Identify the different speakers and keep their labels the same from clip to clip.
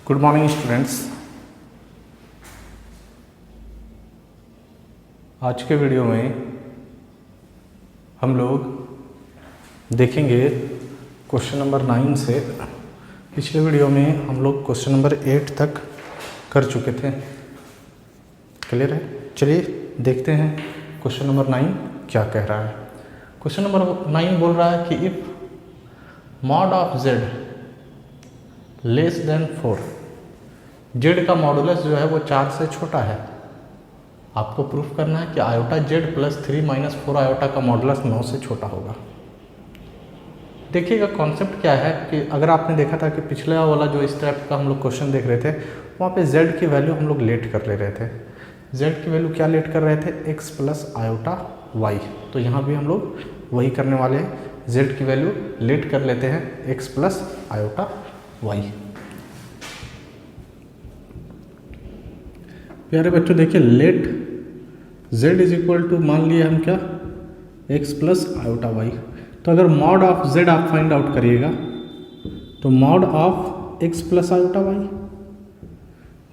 Speaker 1: Good morning students. आज के video में हम लोग देखेंगे क्वेश्चन नंबर 9 से। पिछले वीडियो में हम लोग क्वेश्चन नंबर 8 तक कर चुके थे। क्लियर है? चलिए देखते हैं क्वेश्चन नंबर 9 क्या कह रहा है। क्वेश्चन नंबर 9 बोल रहा है कि if mod of Z less than 4, Z का मॉडुलस जो है वो 4 से छोटा है। आपको प्रूफ करना है कि iota Z plus 3 minus 4 iota का मॉडुलस 9 से छोटा होगा। देखिएगा कॉन्सेप्ट क्या है कि अगर आपने देखा था कि पिछला वाला जो इस टाइप का हम लोग क्वेश्चन देख रहे थे, वहाँ पे जेड की वैल्यू हम लोग लेट कर ले रहे थे। जेड की वैल्यू क्या लेट कर रहे थे? X plus iota y. तो यहाँ भी हम लोग वही करने वाले हैं, जेड की वैल्यू लेट कर लेते हैं एक्स प्लस आयोटा वाई। प्यारे बच्चों देखिए, let z is equal to मान लिए हम क्या, x प्लस आयोटा वाई। तो अगर मॉड ऑफ z आप फाइंड आउट करिएगा तो mod of x plus iota y,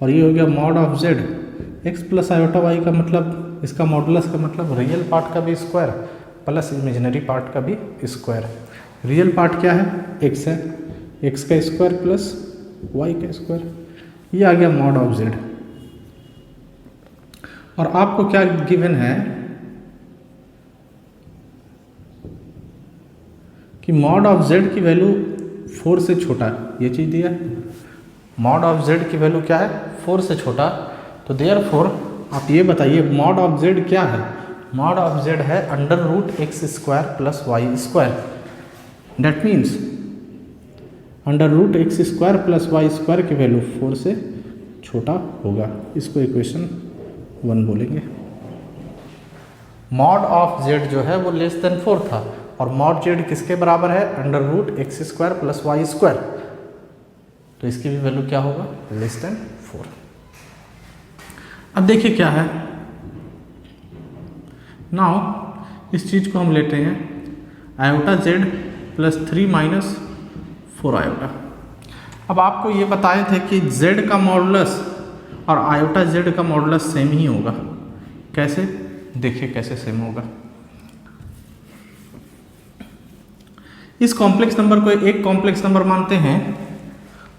Speaker 1: और ये हो गया mod of z x plus iota y का मतलब, इसका मॉडुलस का मतलब रियल पार्ट का भी स्क्वायर प्लस इमेजिनरी पार्ट का भी स्क्वायर। रियल पार्ट क्या है? x है, x का स्क्वायर प्लस y का स्क्वायर। ये आ गया मॉड ऑफ z। और आपको क्या गिवन है कि मॉड ऑफ z की वैल्यू 4 से छोटा है। ये चीज़ दिया है, मॉड ऑफ z की वैल्यू क्या है? 4 से छोटा। तो देयरफॉर आप ये बताइए मॉड ऑफ z क्या है? मॉड ऑफ z है under root x square plus y square. That means under root x square plus y square की वैल्यू 4 से छोटा होगा। इसको इक्वेशन 1 बोलेंगे। मॉड ऑफ z जो है वो लेस देन 4 था, और मॉड z किसके बराबर है? Under root x square plus y square. तो इसकी भी वैल्यू क्या होगा? Less than 4। अब देखिए क्या है, नाउ इस चीज को हम लेते हैं iota z plus 3 minus 4 iota. अब आपको ये बताए थे कि z का मॉडुलस और आयोटा z का मॉडुलस सेम ही होगा। कैसे? देखिए कैसे सेम होगा। इस कॉम्प्लेक्स नंबर को एक कॉम्प्लेक्स नंबर मानते हैं,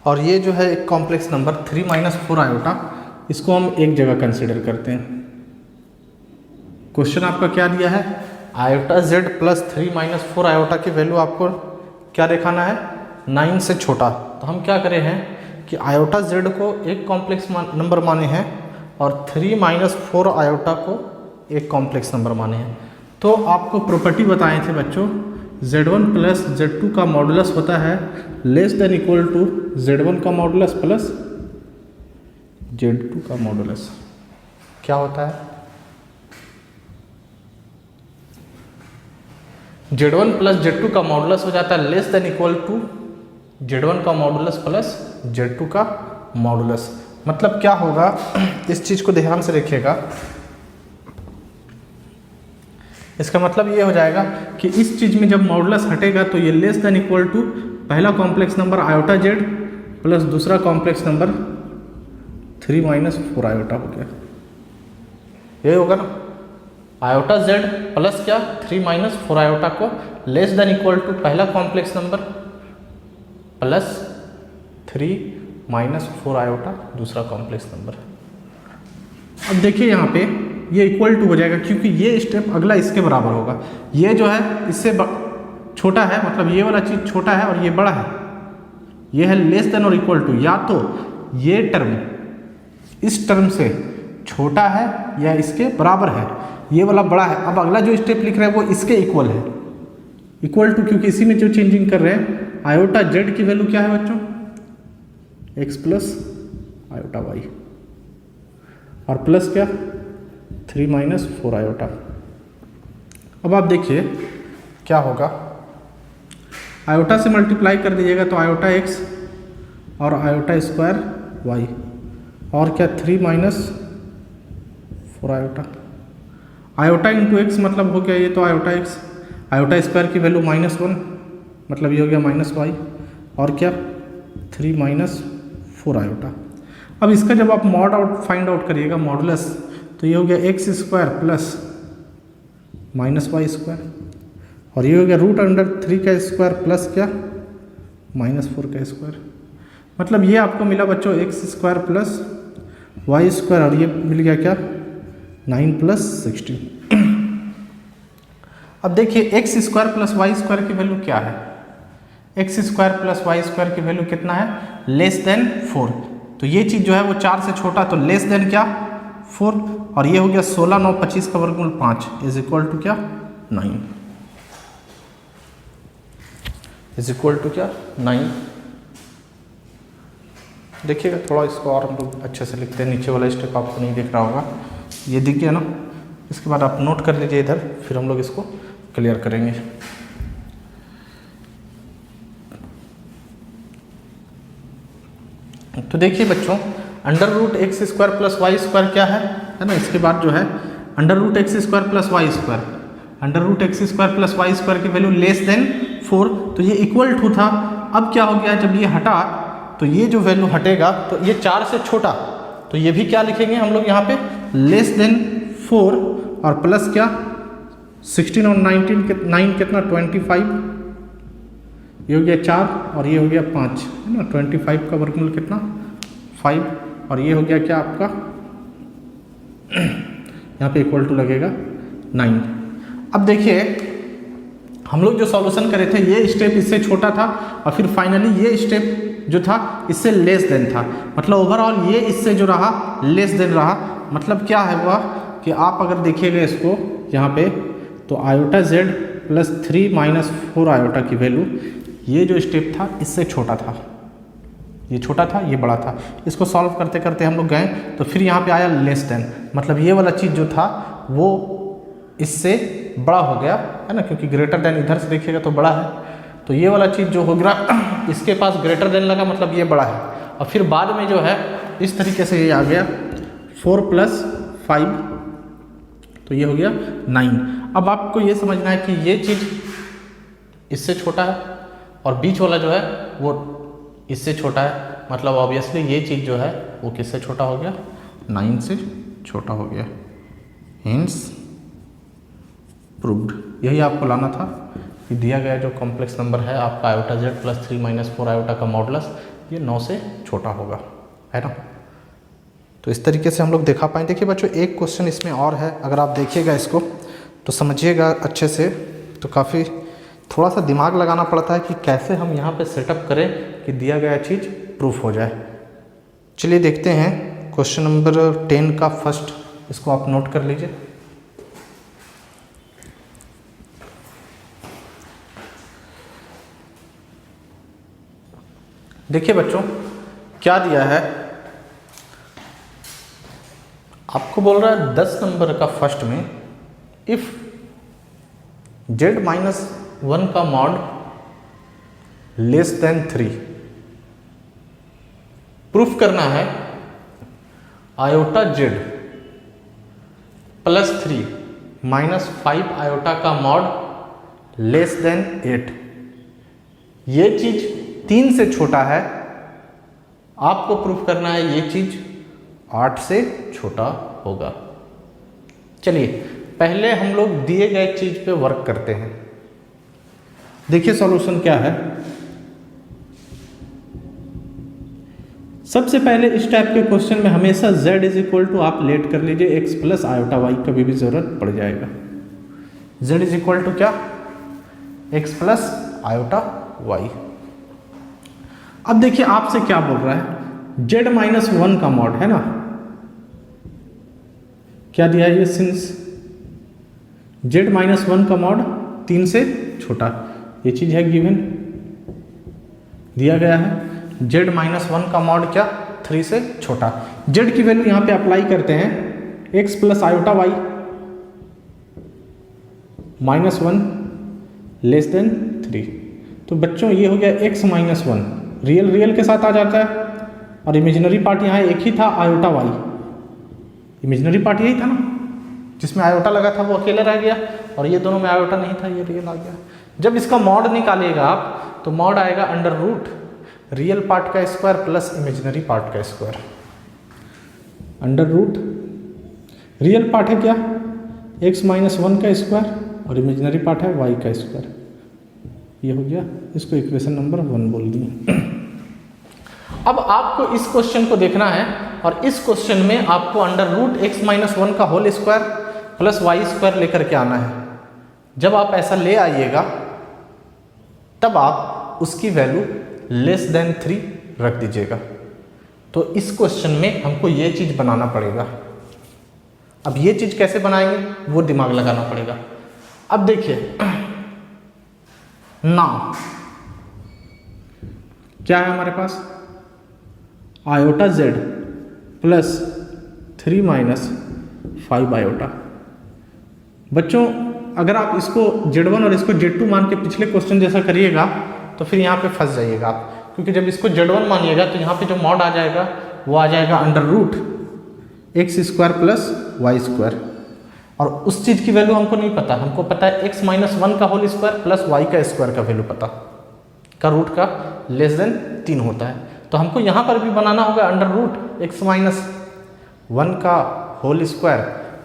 Speaker 1: और ये जो है एक कॉम्प्लेक्स नंबर 3 माइनस 4 आयोटा, इसको हम एक जगह कंसीडर करते हैं। क्वेश्चन आपका क्या दिया है? Iota z plus 3 minus 4 iota की वैल्यू आपको क्या दिखाना है? 9 से छोटा। तो हम क्या करें हैं कि आयोटा z को एक कॉम्प्लेक्स नंबर माने हैं और 3 माइनस 4 आयोटा को एक कॉम्प्लेक्स नंबर माने हैं। तो आपको प्रॉपर्टी बताए थे बच्चों, z1 प्लस z2 का मॉडुलस होता है less than equal to z1 का मॉडुलस प्लस z2 का मॉडुलस। क्या होता है? z1 प्लस z2 का मॉडुलस हो जाता है less than equal to z1 का मॉडुलस प्लस z2 का मॉडुलस। मतलब क्या होगा, इस चीज को ध्यान से देखिएगा। इसका मतलब ये हो जाएगा कि इस चीज में जब मॉडुलस हटेगा तो ये लेस देन इक्वल टू पहला complex number iota z plus दूसरा कॉम्प्लेक्स नंबर 3 माइनस 4 आयोटा हो गया। ये होगा ना, आयोटा z प्लस क्या 3 माइनस 4 आयोटा को लेस देन इक्वल टू पहला complex number plus 3 minus 4 iota दूसरा कॉम्प्लेक्स नंबर। अब देखिए यहाँ पे ये इक्वल टू हो जाएगा, क्योंकि ये स्टेप अगला इसके बराबर होगा। ये जो है इससे छोटा है, मतलब ये वाला चीज छोटा है और ये बड़ा है। ये है लेस देन और इक्वल टू, या तो ये टर्म इस टर्म से छोटा है या इसके बराबर है। ये वाला बड़ा है। अब अगला जो स्टेप लिख रहे हैं वो इसके इक्वल है, इक्वल टू, क्योंकि इसी में जो चेंजिंग कर रहे हैं। आयोटा z की वैल्यू क्या है बच्चों? x प्लस आयोटा y, और प्लस क्या 3 माइनस 4 आयोटा। अब आप देखिए क्या होगा, आयोटा से मल्टीप्लाई कर दीजिएगा तो आयोटा x और आयोटा स्क्वायर y, और क्या 3 minus 4 iota. Iota into x मतलब हो गया ये तो आयोटा x, आयोटा स्क्वायर की वैल्यू -1 मतलब ये हो गया -y, और क्या 3 माइनस 4 आयोटा। अब इसका जब आप मॉड आउट फाइंड आउट करिएगा मॉडुलस, तो ये हो गया x square plus minus y square, और ये हो गया रूट अंडर 3 का स्क्वायर प्लस क्या माइनस 4 का स्क्वायर। मतलब ये आपको मिला बच्चों x square plus y square, और ये मिल गया क्या 9 प्लस 16। अब देखिए x square plus y square की वैल्यू क्या है, x square plus y square की वैल्यू कितना है, लेस देन 4। तो ये चीज़ जो है वो 4 से छोटा, तो लेस देन क्या 4, और ये हो गया 16 9 25 का वर्गमूल 5 इज इक्वल टू क्या 9, इज इक्वल टू क्या 9। देखिएगा थोड़ा इसको और हम लोग अच्छे से लिखते हैं, नीचे वाला स्टेप आपको नहीं दिख रहा होगा, ये दिख गया ना। इसके बाद आप नोट कर लीजिए इधर, फिर हम लोग इसको क्लियर करेंगे। तो देखिए बच्चों, under root x square plus y square क्या है ना, इसके बाद जो है under root x square plus y square, under root x square plus y square की वैल्यू लेस देन 4, तो ये इक्वल टू था। अब क्या हो गया, जब ये हटा तो ये जो वैल्यू हटेगा तो ये 4 से छोटा, तो ये भी क्या लिखेंगे हम लोग यहाँ पे लेस देन 4, और प्लस क्या 16 और 9 कितना 25, ये हो गया 4 और ये हो गया 5 है ना, 25 का वर्गमूल कितना 5, और ये हो गया क्या आपका यहाँ पे इक्वल टू लगेगा 9। अब देखिए हम लोग जो सॉल्यूशन करे थे, ये स्टेप इससे छोटा था, और फिर फाइनली ये स्टेप जो था इससे लेस देन था, मतलब ओवरऑल ये इससे जो रहा लेस देन रहा। मतलब क्या है वह कि आप अगर देखिएगा इसको यहाँ पे, तो iota Z plus 3 minus 4 iota की वैल्यू, ये जो स्टेप था इससे छोटा था, ये छोटा था ये बड़ा था। इसको सॉल्व करते करते हम लोग गए, तो फिर यहाँ पे आया लेस देन, मतलब ये वाला चीज़ जो था वो इससे बड़ा हो गया है ना, क्योंकि ग्रेटर देन इधर से देखिएगा तो बड़ा है, तो ये वाला चीज़ जो हो गया इसके पास ग्रेटर देन लगा, मतलब ये बड़ा है। और फिर बाद में जो है इस तरीके से ये आ गया 4 प्लस 5, तो ये हो गया 9। अब आपको ये समझना है कि ये चीज़ इससे छोटा है और बीच वाला जो है वो इससे छोटा है, मतलब ऑब्वियसली ये चीज़ जो है वो किससे छोटा हो गया 9 से छोटा हो गया, हिंस प्रूव्ड। यही आपको लाना था कि दिया गया जो कॉम्प्लेक्स नंबर है आपका iota Z plus 3 minus 4 iota का मॉडुलस ये 9 से छोटा होगा, है ना। तो इस तरीके से हम लोग दिखा पाएँ। देखिए बच्चों एक क्वेश्चन इसमें और है, अगर आप देखिएगा इसको तो समझिएगा अच्छे से, तो काफ़ी थोड़ा सा दिमाग लगाना पड़ता है कि कैसे हम यहाँ पे सेटअप करें कि दिया गया चीज़ प्रूफ हो जाए। चलिए देखते हैं क्वेश्चन नंबर 10 का फर्स्ट, इसको आप नोट कर लीजिए। देखिए बच्चों क्या दिया है, आपको बोल रहा है 10 नंबर का फर्स्ट में इफ z माइनस 1 का मॉड लेस देन 3, प्रूफ करना है iota z plus 3 minus 5 iota का मॉड लेस देन 8। ये चीज 3 से छोटा है, आपको प्रूफ करना है ये चीज 8 से छोटा होगा। चलिए पहले हम लोग दिए गए चीज पे वर्क करते हैं। देखिए सॉल्यूशन क्या है। सबसे पहले इस टाइप के क्वेश्चन में हमेशा z इज इक्वल टू आप लेट कर लीजिए x प्लस आयोटा y, कभी भी जरूरत पड़ जाएगा। z इज इक्वल टू क्या x प्लस आयोटा y। अब देखिए आपसे क्या बोल रहा है, z माइनस 1 का मॉड है ना, क्या दिया है ये, सिंस z माइनस 1 का मॉड 3 से छोटा, ये चीज है गिवन दिया गया है। z माइनस 1 का मॉड क्या 3 से छोटा, z की वैल्यू यहाँ पे अप्लाई करते हैं x plus iota y minus 1 less than 3। तो बच्चों ये हो गया x माइनस 1, रियल रियल के साथ आ जाता है, और इमेजिनरी पार्ट यहाँ एक ही था आयोटा y, इमेजिनरी पार्ट यही था ना, जिसमें आयोटा लगा था वो अकेला रह गया, और ये दोनों में आयोटा नहीं था, ये रियल आ गया। जब इसका मॉड निकालिएगा आप तो मॉड आएगा अंडर रूट रियल पार्ट का स्क्वायर प्लस इमेजिनरी पार्ट का square, under root real part है क्या x माइनस 1 का स्क्वायर और इमेजिनरी पार्ट है y का स्क्वायर। ये हो गया, इसको इक्वेशन नंबर 1 बोल दिए। अब आपको इस क्वेश्चन को देखना है और इस क्वेश्चन में आपको अंडर रूट x माइनस 1 का whole square plus y square लेकर के आना है। जब आप ऐसा ले आइएगा तब आप उसकी वैल्यू लेस देन 3 रख दीजिएगा। तो इस क्वेश्चन में हमको ये चीज बनाना पड़ेगा। अब ये चीज कैसे बनाएंगे वो दिमाग लगाना पड़ेगा। अब देखिए ना क्या है हमारे पास iota z plus 3 minus 5 iota. बच्चों अगर आप इसको z1 और इसको z2 मान के पिछले क्वेश्चन जैसा करिएगा तो फिर यहाँ पे फंस जाइएगा आप, क्योंकि जब इसको z1 मानिएगा तो यहाँ पे जो मॉड आ जाएगा वो आ जाएगा under root x square plus y square, और उस चीज़ की वैल्यू हमको नहीं पता। हमको पता है x माइनस 1 का होल स्क्वायर प्लस वाई का स्क्वायर का वैल्यू पता का रूट का लेस देन 3 होता है। तो हमको यहाँ पर भी बनाना होगा अंडर रूट x माइनस 1 का होल स्क्वायर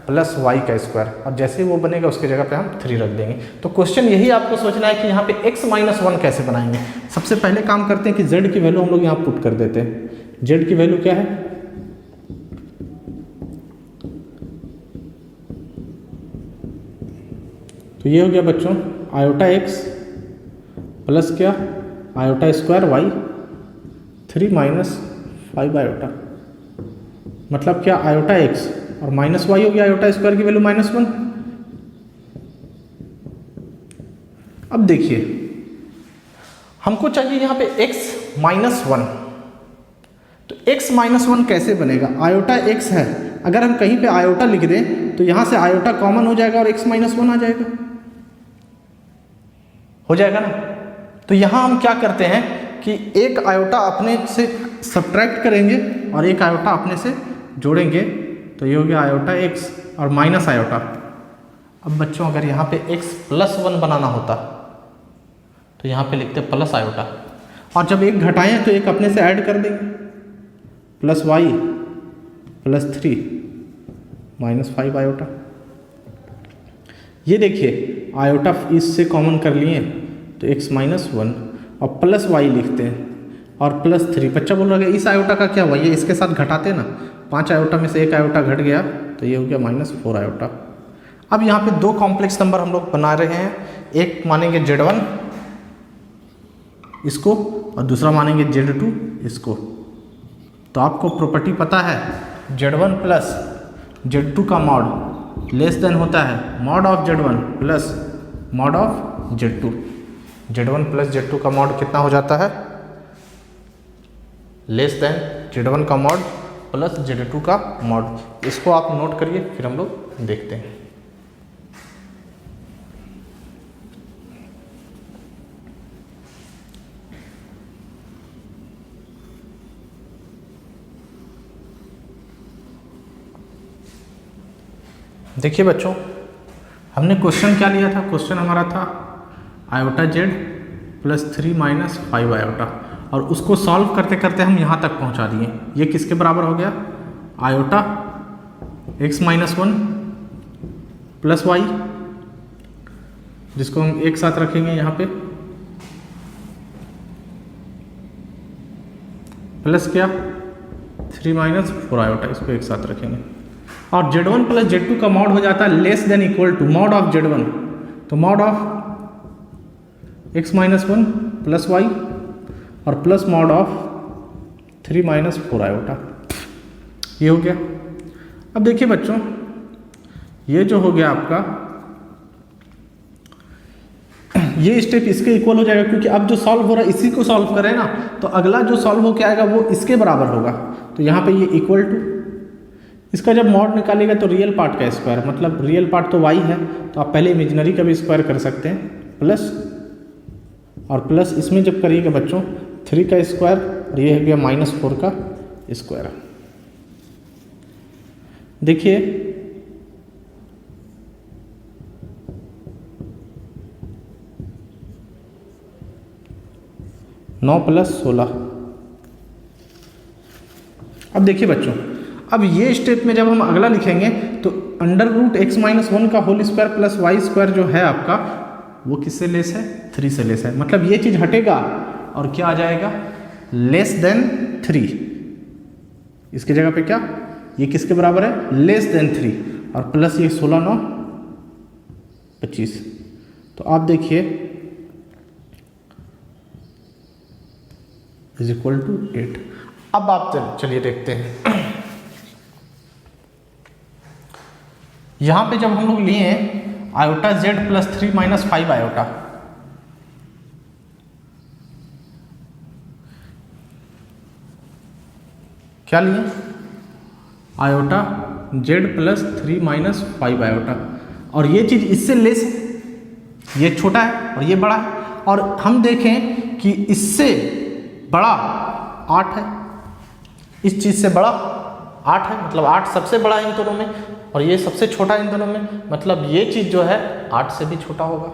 Speaker 1: प्लस वाई का स्क्वायर, और जैसे वो बनेगा उसके जगह पे हम 3 रख देंगे। तो क्वेश्चन यही आपको सोचना है कि यहाँ पे x माइनस 1 कैसे बनाएंगे। सबसे पहले काम करते हैं कि z की वैल्यू हम लोग यहाँ पुट कर देते हैं। z की वैल्यू क्या है तो ये हो गया बच्चों आयोटा x प्लस क्या iota square y 3 minus 5 iota, मतलब क्या आयोटा x और माइनस वाई हो गया आयोटा स्क्वायर की वैल्यू -1। अब देखिए हमको चाहिए यहाँ पे x माइनस 1, तो x माइनस 1 कैसे बनेगा। आयोटा x है, अगर हम कहीं पे आयोटा लिख दें तो यहाँ से आयोटा कॉमन हो जाएगा और x माइनस 1 आ जाएगा, हो जाएगा ना। तो यहाँ हम क्या करते हैं कि एक आयोटा अपने से सब्ट्रैक्ट करेंगे और एक आयोटा अपने से जोड़ेंगे, तो ये हो गया आयोटा x और माइनस आयोटा। अब बच्चों अगर यहाँ पे x प्लस 1 बनाना होता तो यहाँ पे लिखते प्लस आयोटा, और जब एक घटाएं तो एक अपने से ऐड कर देंगे plus y plus 3 minus 5 iota. ये देखिए आयोटा इससे कॉमन कर लिए तो x माइनस 1 और प्लस वाई लिखते हैं और प्लस 3। बच्चा बोल रहा है इस आयोटा का क्या हुआ, ये इसके साथ घटाते ना, 5 आयोटा में से एक आयोटा घट गया तो ये हो गया -4 आयोटा। अब यहाँ पे 2 कॉम्प्लेक्स नंबर हम लोग बना रहे हैं, एक मानेंगे z1 इसको और दूसरा मानेंगे z2 इसको। तो आपको प्रॉपर्टी पता है z1 प्लस z2 का मॉड लेस देन होता है mod of z1 plus mod of z2। z1 plus z2 का मॉड कितना हो जाता है लेस देन z1 का मॉड प्लस z2 का मॉड। इसको आप नोट करिए फिर हम लोग देखते हैं। देखिए बच्चों हमने क्वेश्चन क्या लिया था, क्वेश्चन हमारा था iota z plus 3 minus 5 iota, और उसको सॉल्व करते करते हम यहाँ तक पहुँचा दिए। ये किसके बराबर हो गया iota x minus 1 plus y, जिसको हम एक साथ रखेंगे यहाँ पे, प्लस क्या 3 माइनस 4 आयोटा, इसको एक साथ रखेंगे। और z1 प्लस z2 का मॉड हो जाता है less than equal to mod of z1, तो mod of x minus 1 plus y और plus mod of 3 minus 4 iota. ये हो गया। अब देखिए बच्चों ये जो हो गया आपका, ये स्टेप इसके इक्वल हो जाएगा, क्योंकि अब जो सॉल्व हो रहा है इसी को सॉल्व करें ना, तो अगला जो सॉल्व हो के आएगा वो इसके बराबर होगा। तो यहाँ पे ये इक्वल टू, इसका जब मॉड निकालेगा तो रियल पार्ट का स्क्वायर, मतलब रियल पार्ट तो y है तो आप पहले इमेजिनरी का भी स्क्वायर कर सकते हैं, प्लस और प्लस इसमें जब करिएगा बच्चों 3 का स्क्वायर और ये हो गया -4 का स्क्वायर। देखिए नौ प्लस 16 अब देखिए बच्चों, अब ये स्टेप में जब हम अगला लिखेंगे तो √x-1 का whole square plus y square जो है आपका वो किससे लेस है? 3 से लेस है। मतलब ये चीज़ हटेगा और क्या आ जाएगा? Less than 3। इसकी जगह पे क्या, ये किसके बराबर है? लेस देन 3 और प्लस ये 16 9 25। तो आप देखिए इज इक्वल टू 8। अब आप चलिए देखते हैं यहां पे जब हम लोग लिए iota z plus 3 minus 5 iota, क्या लिए? Iota z plus 3 minus 5 iota, और ये चीज इससे लेस है, ये छोटा है और ये बड़ा है, और हम देखें कि इससे बड़ा 8 है, इस चीज से बड़ा 8 है, मतलब 8 सबसे बड़ा है इन दोनों में और ये सबसे छोटा है इन दोनों में, मतलब ये चीज जो है 8 से भी छोटा होगा।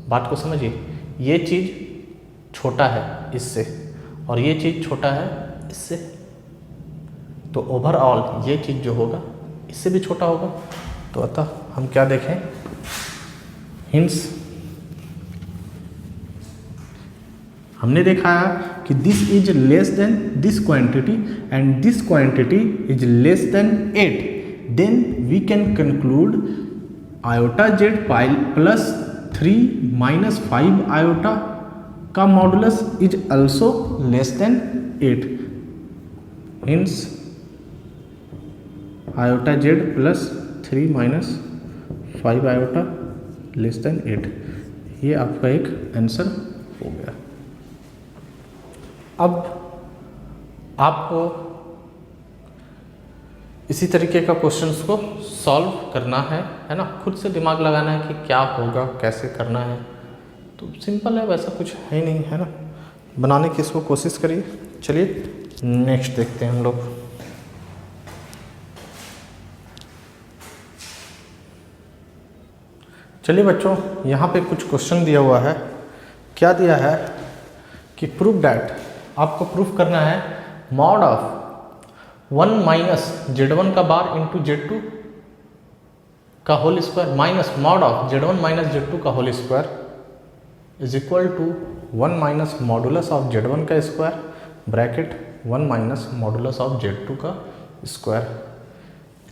Speaker 1: बात को समझिए, ये चीज छोटा है इससे और ये चीज छोटा है इससे, तो ओवरऑल ये चीज जो होगा इससे भी छोटा होगा। तो अतः हम क्या देखें, हिंस हमने देखा है कि this is less than this quantity and this quantity is less than 8, then we can conclude iota z plus 3 minus 5 iota का modulus is also less than 8। Hence iota z plus 3 minus 5 iota less than 8। ये आपका एक answer हो गया। अब आपको इसी तरीके का क्वेश्चंस को सॉल्व करना है ना, खुद से दिमाग लगाना है कि क्या होगा, कैसे करना है। तो सिंपल है, वैसा कुछ है नहीं, है ना। बनाने की इसको कोशिश करिए। चलिए नेक्स्ट देखते हैं हम लोग। चलिए बच्चों, यहाँ पे कुछ क्वेश्चन दिया हुआ है। क्या दिया है कि प्रूव डैट, आपको प्रूफ करना है मॉड ऑफ 1 माइनस z1 का बार इंटू z2 का whole square minus mod of z1 minus z2 का whole square is equal to 1 minus modulus of z1 का square bracket 1 minus modulus of z2 का square,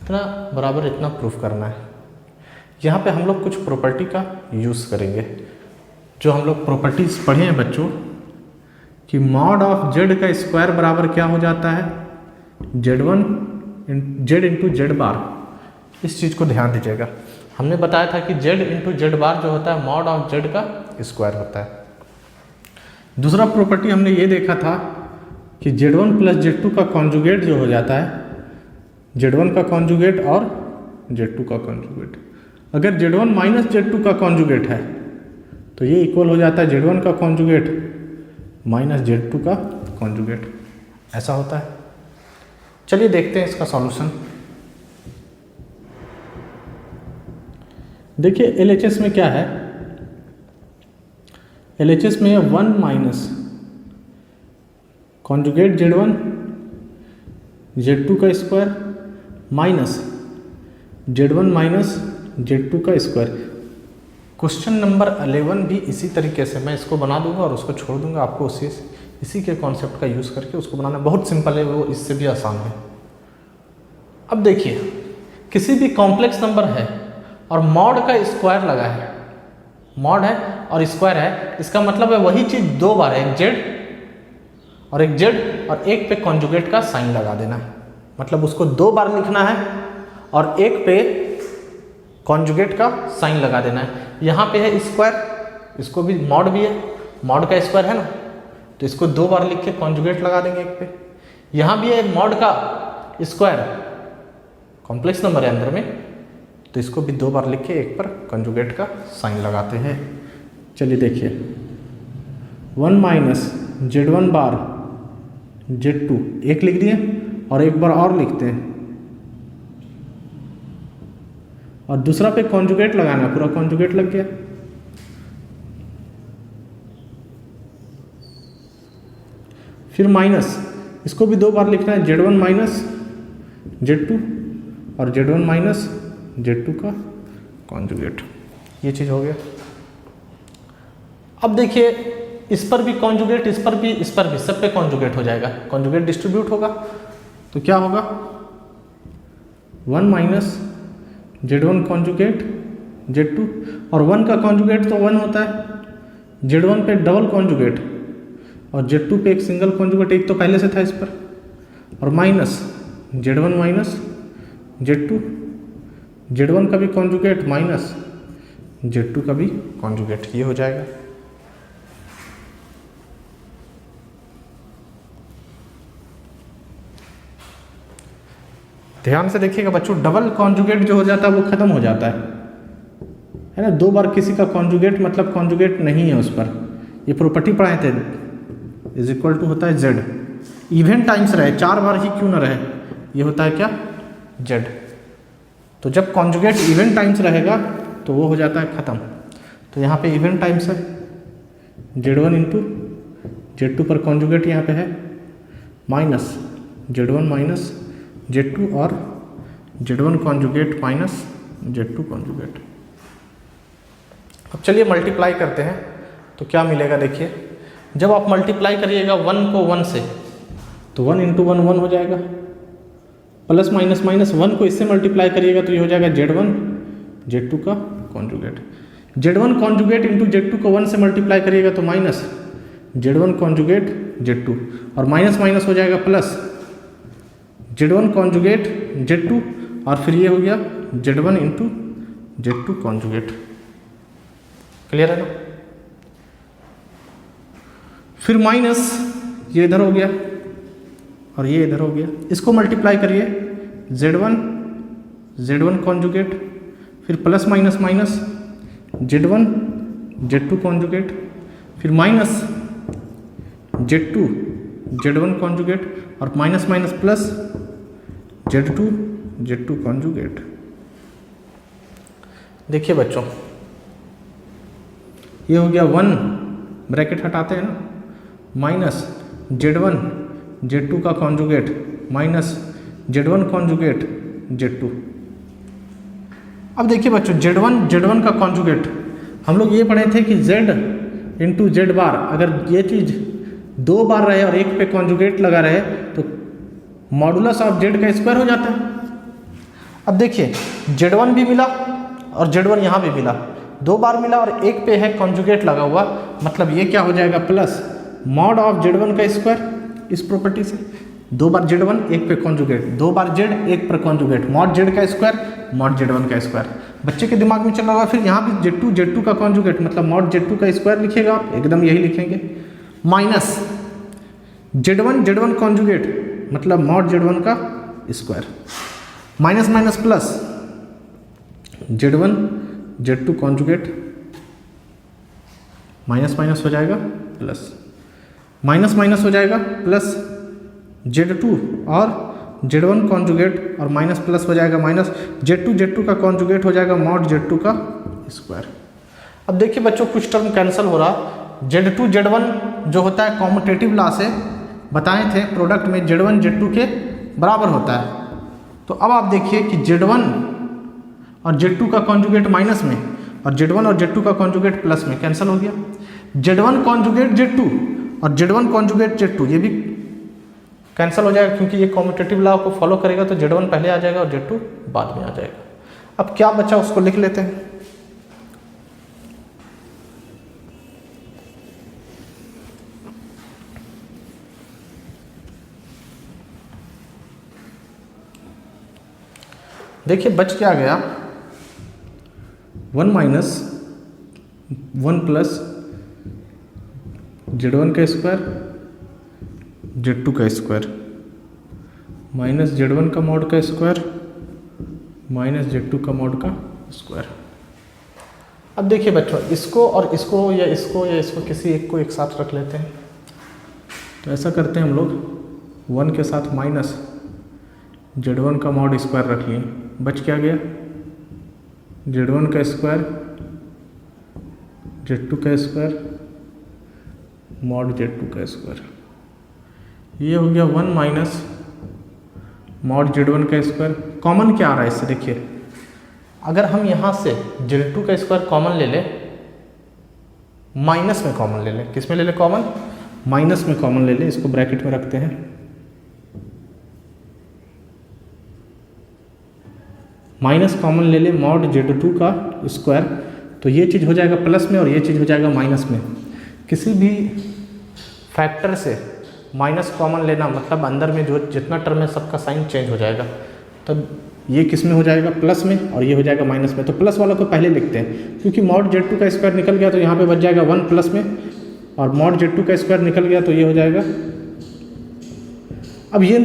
Speaker 1: इतना बराबर इतना प्रूफ करना है। यहाँ पे हम लोग कुछ प्रॉपर्टी का यूज़ करेंगे, जो हम लोग प्रॉपर्टीज पढ़े हैं बच्चों, कि मॉड ऑफ z का स्क्वायर बराबर क्या हो जाता है? z1 z इंटू जेड बार। इस चीज़ को ध्यान दीजिएगा, हमने बताया था कि z इंटू जेड बार जो होता है मॉड ऑफ z का स्क्वायर होता है। दूसरा प्रॉपर्टी हमने ये देखा था कि z1 प्लस z2 का कॉन्जुगेट जो हो जाता है, z1 का कॉन्जुगेट और z2 का कॉन्जुगेट। अगर z1 माइनस z2 का कॉन्जुगेट है तो ये इक्वल हो जाता है z1 का कॉन्जुगेट माइनस z2 का कॉन्जुगेट, ऐसा होता है। चलिए देखते हैं इसका सॉल्यूशन। देखिए LHS में क्या है, LHS में 1 माइनस कॉन्जुगेट z1 z2 का square minus z1 minus z2 का स्क्वायर। क्वेश्चन नंबर 11 भी इसी तरीके से मैं इसको बना दूंगा और उसको छोड़ दूंगा, आपको इसी के कॉन्सेप्ट का यूज़ करके उसको बनाना बहुत सिंपल है, वो इससे भी आसान है। अब देखिए, किसी भी कॉम्प्लेक्स नंबर है और मॉड का स्क्वायर लगा है, मॉड है और स्क्वायर है, इसका मतलब है वही चीज़ दो बार है, एक जेड और एक जेड और एक पे कॉन्जुगेट का साइन लगा देना है। मतलब उसको दो बार लिखना है और एक पे कॉन्जुगेट का साइन लगा देना है। यहाँ पे है स्क्वायर, इसको भी मॉड भी है, मॉड का स्क्वायर है ना, तो इसको दो बार लिख के कॉन्जुगेट लगा देंगे एक पे। यहाँ भी है मॉड का स्क्वायर, कॉम्प्लेक्स नंबर है अंदर में, तो इसको भी दो बार लिख के एक पर कॉन्जुगेट का साइन लगाते हैं। चलिए देखिए, 1 माइनस z1 बार z2 एक लिख दिए और एक बार और लिखते हैं और दूसरा पे कॉन्जुगेट लगाना है, पूरा कॉन्जुगेट लग गया। फिर माइनस इसको भी 2 बार लिखना है, Z1 माइनस Z2 और Z1 माइनस Z2 का कॉन्जुगेट। ये चीज़ हो गया। अब देखिए इस पर भी कॉन्जुगेट, इस पर भी, सब पे कॉन्जुगेट हो जाएगा, कॉन्जुगेट डिस्ट्रीब्यूट होगा तो क्या होगा 1 माइनस Z1 कॉन्जुगेट Z2, और 1 का कॉन्जुगेट तो 1 होता है, Z1 पे डबल कॉन्जुगेट और Z2 पे एक सिंगल कॉन्जुगेट, एक तो पहले से था इस पर, और minus Z1 minus Z2, Z1 का भी कॉन्जुगेट माइनस Z2 का भी कॉन्जुगेट, ये हो जाएगा। ध्यान से देखिएगा बच्चों, डबल कॉन्जुगेट जो हो जाता है वो खत्म हो जाता है ना। 2 बार किसी का कॉन्जुगेट मतलब कॉन्जुगेट नहीं है उस पर, ये प्रॉपर्टी पढ़ाए थे, इज इक्वल टू होता है Z, इवन टाइम्स रहे, 4 बार ही क्यों ना रहे, ये होता है क्या Z। तो जब कॉन्जुगेट इवन टाइम्स रहेगा तो वो हो जाता है ख़त्म। तो यहाँ पे इवन टाइम्स है, Z1 इंटू Z2 पर कॉन्जुगेट यहाँ पे है माइनस Z1 माइनस Z2 और Z1 conjugate minus Z2 conjugate. अब चलिए मल्टीप्लाई करते हैं तो क्या मिलेगा। देखिए जब आप मल्टीप्लाई करिएगा 1 को 1 से तो 1 इंटू 1 1 हो जाएगा, प्लस माइनस माइनस 1 को इससे मल्टीप्लाई करिएगा तो ये हो जाएगा Z1 Z2 का conjugate. Z1 conjugate into Z2 को 1 से मल्टीप्लाई करिएगा तो माइनस Z1 कॉन्जुगेट Z2, और माइनस माइनस हो जाएगा प्लस Z1 कॉन्जुगेट Z2, और फिर ये हो गया Z1 into Z2 conjugate. Clear है ना। फिर माइनस ये इधर हो गया और ये इधर हो गया, इसको मल्टीप्लाई करिए Z1 कॉन्जुगेट, फिर plus minus minus Z1 Z2 conjugate, फिर माइनस Z1 कॉन्जुगेट, और minus minus plus Z2 conjugate. देखिए बच्चों ये हो गया 1 ब्रैकेट हटाते हैं ना, माइनस Z1 Z2 का conjugate minus Z1 conjugate Z2। अब देखिए बच्चों Z1 का कॉन्जुगेट हम लोग ये पढ़े थे कि Z इंटू Z बार, अगर ये चीज़ 2 बार रहे और एक पे कॉन्जुगेट लगा रहे तो मॉडुलस ऑफ Z का स्क्वायर हो जाता है। अब देखिए Z1 भी मिला और Z1 यहाँ भी मिला, 2 बार मिला और एक पे है कॉन्जुगेट लगा हुआ, मतलब ये क्या हो जाएगा प्लस मॉड ऑफ Z1 का स्क्वायर। इस प्रॉपर्टी से 2 बार Z1 एक पे कॉन्जुगेट, 2 बार Z एक पर कॉन्जुगेट, मॉड Z का स्क्वायर मॉड Z1 का स्क्वायर। बच्चे के दिमाग में चल रहा होगा, फिर यहाँ पे Z2 का कॉन्जुगेट मतलब मॉड Z2 का स्क्वायर लिखिएगा आप, एकदम यही लिखेंगे, माइनस Z1 कॉन्जुगेट मतलब मॉड Z1 का square, minus minus plus Z2 conjugate, minus minus हो जाएगा प्लस, माइनस माइनस हो जाएगा प्लस Z2 और Z1 कॉन्जुगेट, और माइनस प्लस हो जाएगा माइनस Z2 का कॉन्जुगेट हो जाएगा मॉड Z2 का स्क्वायर। अब देखिए बच्चों कुछ टर्म कैंसिल हो रहा, Z2 Z1 जो होता है कॉम्यूटेटिव लॉ से बताए थे प्रोडक्ट में Z1 Z2 के बराबर होता है। तो अब आप देखिए कि Z1 और Z2 का कॉन्जुगेट माइनस में और Z1 और Z2 का कॉन्जुगेट प्लस में कैंसिल हो गया, Z1 कॉन्जुगेट Z2 और Z1 कॉन्जुगेट Z2 ये भी कैंसिल हो जाएगा, क्योंकि ये कॉम्यूटेटिव लॉ को फॉलो करेगा तो Z1 पहले आ जाएगा और Z2 बाद में आ जाएगा। अब क्या बचा उसको लिख लेते हैं। देखिए बच क्या गया 1 माइनस 1 प्लस Z1 का स्क्वायर Z2 का स्क्वायर माइनस Z1 का मॉड का स्क्वायर माइनस Z2 का मॉड का स्क्वायर। अब देखिए बच्चों इसको और इसको या इसको किसी एक को एक साथ रख लेते हैं। तो ऐसा करते हैं हम लोग 1 के साथ माइनस Z1 का मॉड स्क्वायर रख लिए, बच क्या गया Z1 का स्क्वायर Z2 का स्क्वायर मॉड Z2 का स्क्वायर। ये हो गया 1 माइनस मॉड Z1 का स्क्वायर। कॉमन क्या आ रहा है इससे देखिए, अगर हम यहाँ से Z2 का स्क्वायर कॉमन ले लें, माइनस में कॉमन ले लें, किस में ले लें कॉमन, माइनस में कॉमन ले लें, इसको ब्रैकेट में रखते हैं, माइनस कॉमन ले लें मॉड Z2 का स्क्वायर, तो ये चीज़ हो जाएगा प्लस में और ये चीज़ हो जाएगा माइनस में। किसी भी फैक्टर से माइनस कॉमन लेना मतलब अंदर में जो जितना टर्म है सबका साइन चेंज हो जाएगा, तब ये किस में हो जाएगा, प्लस में, और ये हो जाएगा माइनस में। तो प्लस वाला को पहले लिखते हैं, क्योंकि मॉड Z2 का स्क्वायर निकल गया तो यहाँ पे बच जाएगा 1 प्लस में, और मॉड Z2 का स्क्वायर निकल गया तो ये हो जाएगा। अब ये इन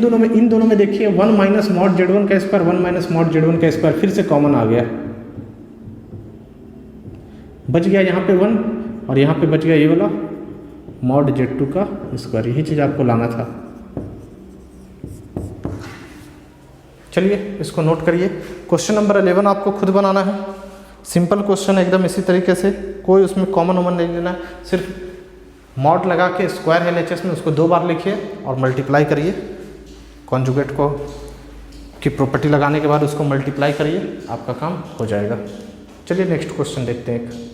Speaker 1: दोनों में देखिए 1 माइनस मॉड Z1 का स्क्वायर, 1 माइनस मॉड Z1 का स्क्वायर फिर से कॉमन आ गया, बच गया यहाँ पे 1 और यहाँ पे बच गया ये वाला मॉड Z2 का स्क्वायर। यही चीज़ आपको लाना था। चलिए इसको नोट करिए। क्वेश्चन नंबर 11 आपको खुद बनाना है, सिंपल क्वेश्चन एकदम इसी तरीके से, कोई उसमें कॉमन वॉमन नहीं लेना है, सिर्फ मॉड लगा के स्क्वायर LHS में उसको 2 बार लिखिए और मल्टीप्लाई करिए, कॉन्जुगेट को की प्रॉपर्टी लगाने के बाद उसको मल्टीप्लाई करिए, आपका काम हो जाएगा। चलिए नेक्स्ट क्वेश्चन देखते हैं एक।